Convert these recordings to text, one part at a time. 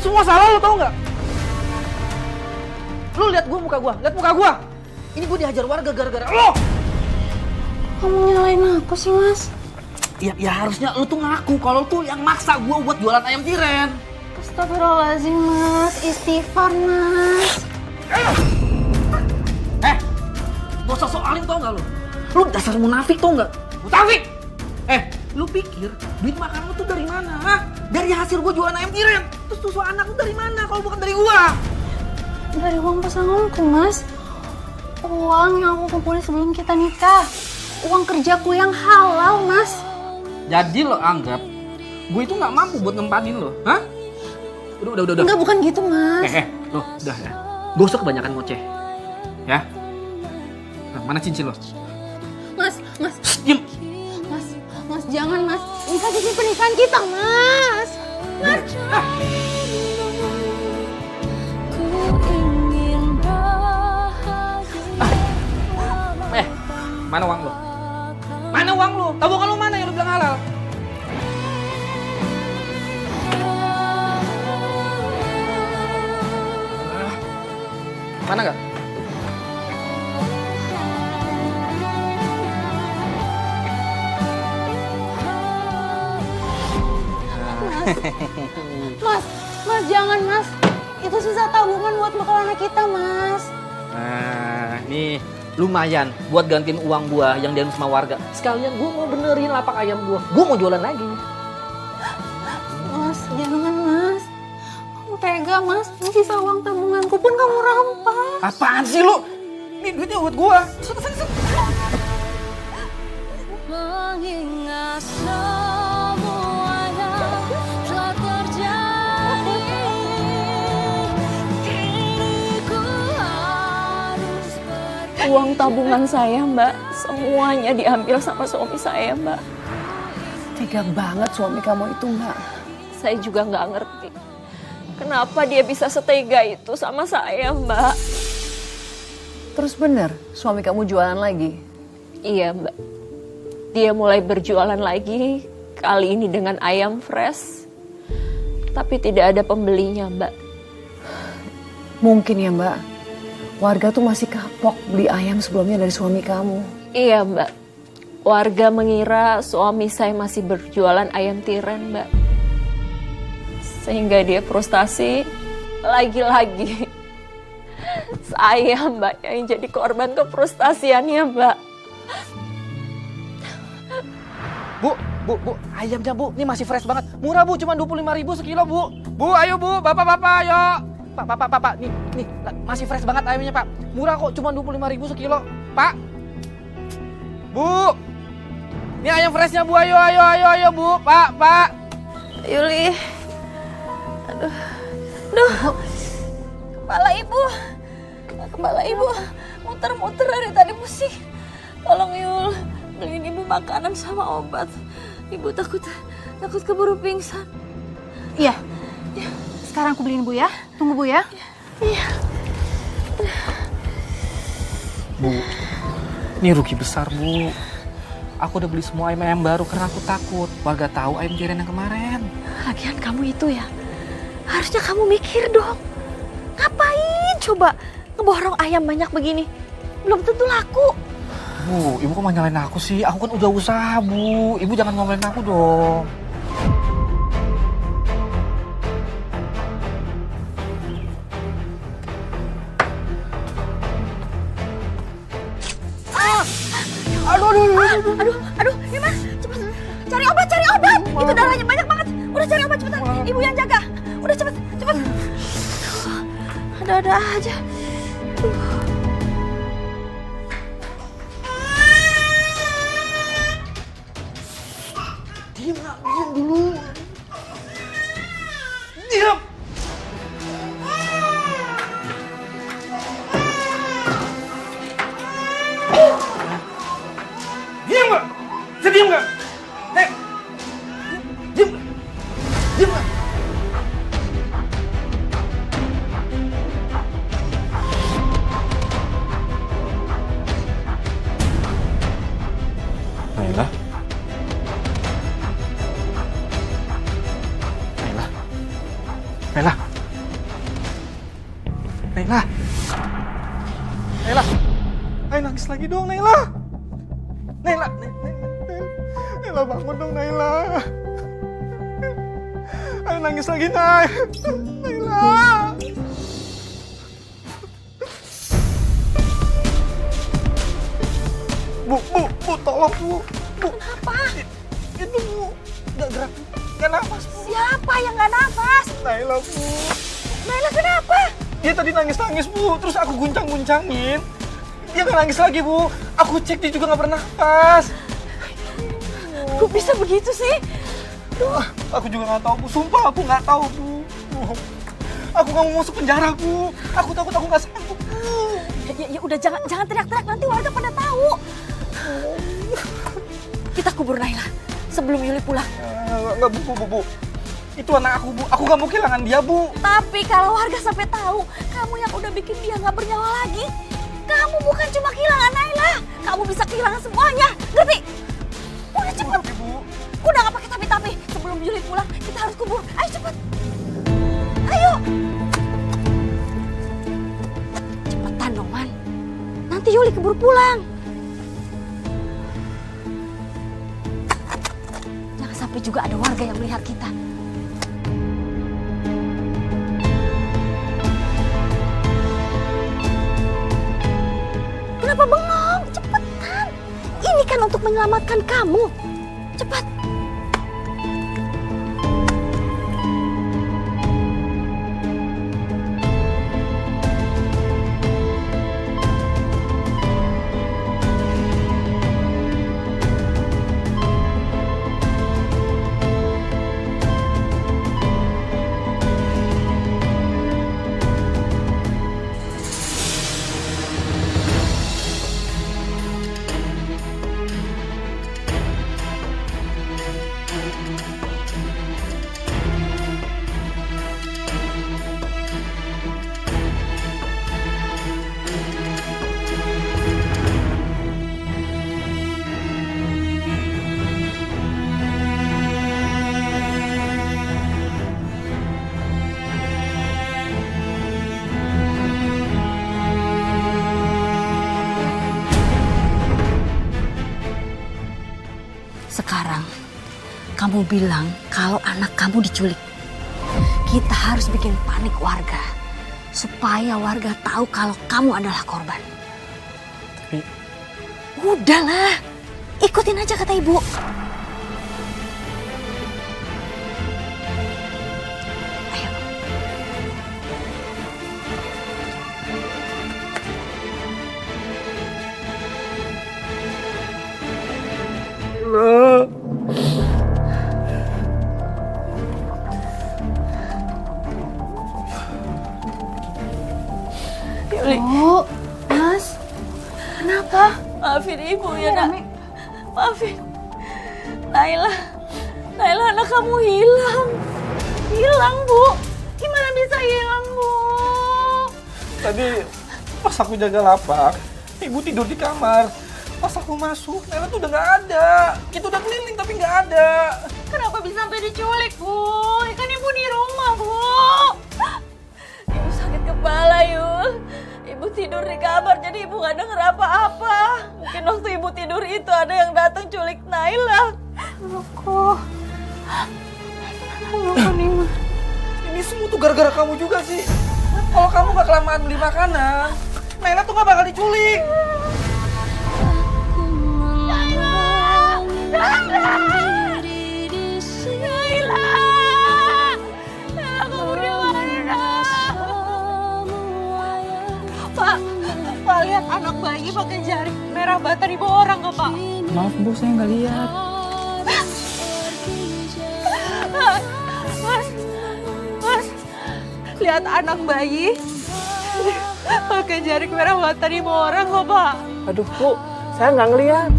semua salah lo, tau nggak? Lo lihat muka gua. Ini gua dihajar warga gara-gara lo. Kamu nyalain aku sih, Mas? Ya harusnya lo tuh ngaku kalau tuh yang maksa gua buat jualan ayam tiren. Astagfirullahaladzim, Mas. Istighfar, Mas. Gak usah sok alim tau nggak lo? Lo dasar munafik tau nggak? Munafik! Lo pikir duit makan lo tuh dari mana? Hah? Dari hasil gua jualan ayam tiren. Terus susu anak lo dari mana kalau bukan dari gua? Dari uang pasanganku, Mas. Uang yang aku kumpulin sebelum kita nikah. Uang kerjaku yang halal, Mas. Jadi lo anggap gue itu nggak mampu buat nempatin lo? Hah? Udah. Enggak, bukan gitu, Mas. Lo udah ya. Gak usah kebanyakan ngoceh. Ya? Nah, mana cincin lo? Mas. Diam! Mas, jangan, Mas. Ini kan cincin pernikahan kita, Mas. Mas. Mana uang lo? Mana uang lo? Tabungan lo mana yang lo bilang halal? Mana gak? Mas, jangan, Mas. Itu sisa tabungan buat bekal anak kita, Mas. Nah, nih lumayan buat gantiin uang gua yang diambil sama warga. Sekalian gua mau benerin lapak ayam gua mau jualan lagi. Mas, jangan, Mas. Kamu tega, Mas. Ini sisa uang tabunganku pun kamu rampas. Apaan sih lo? Ini duitnya buat gua. Sana. Mengingat semuanya telah terjadi, kini ku harus pergi. Uang tabungan saya, Mbak, semuanya diambil sama suami saya, Mbak. Tega banget suami kamu itu, Mbak. Saya juga nggak ngerti kenapa dia bisa setega itu sama saya, Mbak. Terus bener suami kamu jualan lagi? Iya, Mbak. Dia mulai berjualan lagi, kali ini dengan ayam fresh. Tapi tidak ada pembelinya, Mbak. Mungkin ya, Mbak. Warga tuh masih kapok beli ayam sebelumnya dari suami kamu. Iya, Mbak. Warga mengira suami saya masih berjualan ayam tiren, Mbak. Sehingga dia frustasi, lagi-lagi saya, Mbak, yang jadi korban kefrustasiannya, Mbak. Bu, ayamnya Bu, ini masih fresh banget. Murah Bu, cuma 25.000 sekilo Bu. Bu, ayo Bu, bapak-bapak, ayo. Pak, nih, masih fresh banget ayamnya Pak. Murah kok, cuma 25.000 sekilo. Pak, Bu, ini ayam freshnya Bu, ayo Bu, Pak. Yuli, aduh, kepala ibu, muter-muter dari tadi pusing. Tolong Yul, beliin ibu makanan sama obat. Ibu takut keburu pingsan. Iya. Sekarang aku beliin Bu ya. Tunggu Bu ya. Iya. Bu, ini rugi besar Bu. Aku udah beli semua ayam baru karena aku takut warga tahu ayam tiren yang kemarin. Lagian kamu itu ya, harusnya kamu mikir dong. Ngapain coba ngeborong ayam banyak begini? Belum tentu laku. Bu, ibu kok mau nyalain aku sih? Aku kan udah usaha, Bu. Ibu jangan ngomongin aku dong. Aduh, ini Mas, cepat cari obat. Itu darahnya banyak banget. Udah cari obat cepetan. Ibu yang jaga. Udah cepet. Ada-ada aja. Diam dulu. Diam. Diam nggak? Bisa diam nggak? Diam nggak? Naila. nangis lagi dong, Naila. Naila, Naila bangun dong, Naila. Ayo nangis lagi, Nay. Naila. Bu, tolong, Bu. Kenapa? Itu, Bu. Nggak gerak, nggak nafas, Bu. Siapa yang nggak nafas? Naila, Bu. Naila kenapa? Dia tadi nangis-nangis, Bu. Terus aku guncang-guncangin. Dia nggak nangis lagi, Bu. Aku cek, dia juga nggak bernafas. Kok bisa begitu sih? Wah, aku juga nggak tahu, Bu. Sumpah aku nggak tahu, Bu. Aku nggak mau masuk penjara, Bu. Aku takut aku nggak sanggup, Bu. Ya udah jangan teriak-teriak, nanti warga pada tahu. Kita kubur Naila sebelum Yuli pulang. Nggak, Bu. Itu anak aku, Bu. Aku nggak mau kehilangan dia, Bu. Tapi kalau warga sampai tahu kamu yang udah bikin dia nggak bernyawa lagi, kamu bukan cuma kehilangan Naila, kamu bisa kehilangan semuanya. Ngerti? Udah cepet. Tapi, Bu. Udah nggak pakai tapi-tapi. Sebelum Yuli pulang, kita harus kubur. Ayo cepet. Ayo. Cepetan dong, Man. Nanti Yuli keburu pulang. Jangan sampai juga ada warga yang melihat kita. Kenapa bengong? Cepetan. Ini kan untuk menyelamatkan kamu. Cepat. Sekarang kamu bilang kalau anak kamu diculik. Kita harus bikin panik warga supaya warga tahu kalau kamu adalah korban. Tapi Udahlah, ikutin aja kata ibu. Ayo. Yuli, Bu, Mas, kenapa? maafin ibu ya nak. Maafin. Naila anak kamu hilang. Hilang, Bu. Gimana bisa hilang, Bu? tadi pas aku jaga lapak, ibu tidur di kamar. Pas aku masuk, Naila tuh udah nggak ada. Kita udah keliling tapi nggak ada. Kenapa bisa sampai diculik, Bu? Kan ibu di rumah, Bu. Ibu sakit kepala, Yul. Ibu tidur di kamar, jadi ibu nggak denger apa-apa. Mungkin waktu ibu tidur itu ada yang datang culik Naila. Aku nih, Ma. Ini semua tuh gara-gara kamu juga sih. Kalau kamu nggak kelamaan beli makanan, Naila tuh nggak bakal diculik. Pak, lihat anak bayi pakai jari merah bata di bawah orang nggak, Pak? Maaf, Bu, saya nggak lihat. Mas, lihat anak bayi pakai jari merah bata di bawah orang nggak, Pak? Aduh, Bu, saya nggak ngelihat.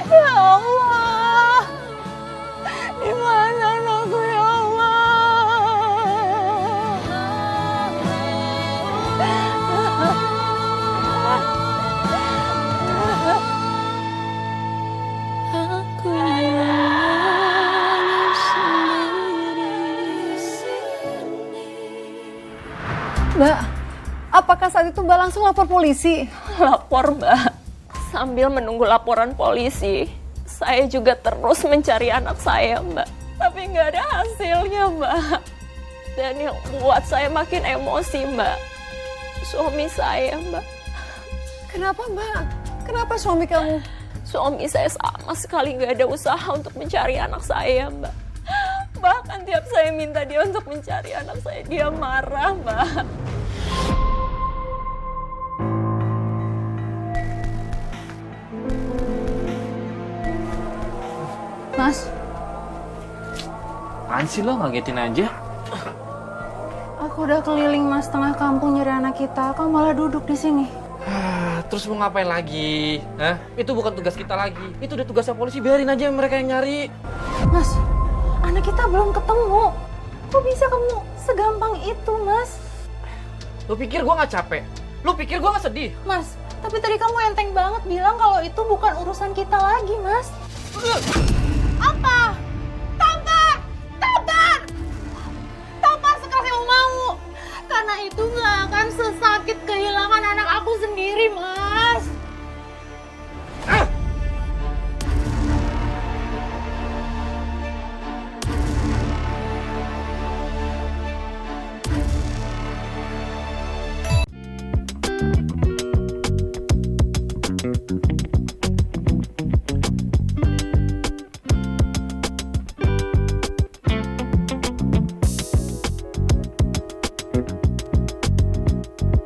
Ya Allah, di mana anakku ya Allah? apakah saat itu Mbak langsung lapor polisi? Lapor, Mbak. Sambil menunggu laporan polisi, saya juga terus mencari anak saya, Mbak. Tapi nggak ada hasilnya, Mbak. Dan yang buat saya makin emosi, Mbak, suami saya, Mbak. Kenapa Mbak? Kenapa suami kamu? Suami saya sama sekali nggak ada usaha untuk mencari anak saya, Mbak. Bahkan tiap saya minta dia untuk mencari anak saya, dia marah, Mbak. Mas, Apaan sih lo ngagetin aja? Aku udah keliling Mas tengah kampung nyari anak kita, kamu malah duduk di sini. Terus mau ngapain lagi? Hah? Itu bukan tugas kita lagi. Itu udah tugasnya polisi, biarin aja mereka yang nyari. Mas, anak kita belum ketemu. Kok bisa kamu segampang itu, Mas? Lo pikir gua nggak capek? Lo pikir gua nggak sedih? Mas, tapi tadi kamu enteng banget bilang kalau itu bukan urusan kita lagi, Mas. Apa? Tampar! Tampar! Tampar sekeras yang mau. Karena itu nggak akan sesakit kehilangan anak aku sendiri, Mas.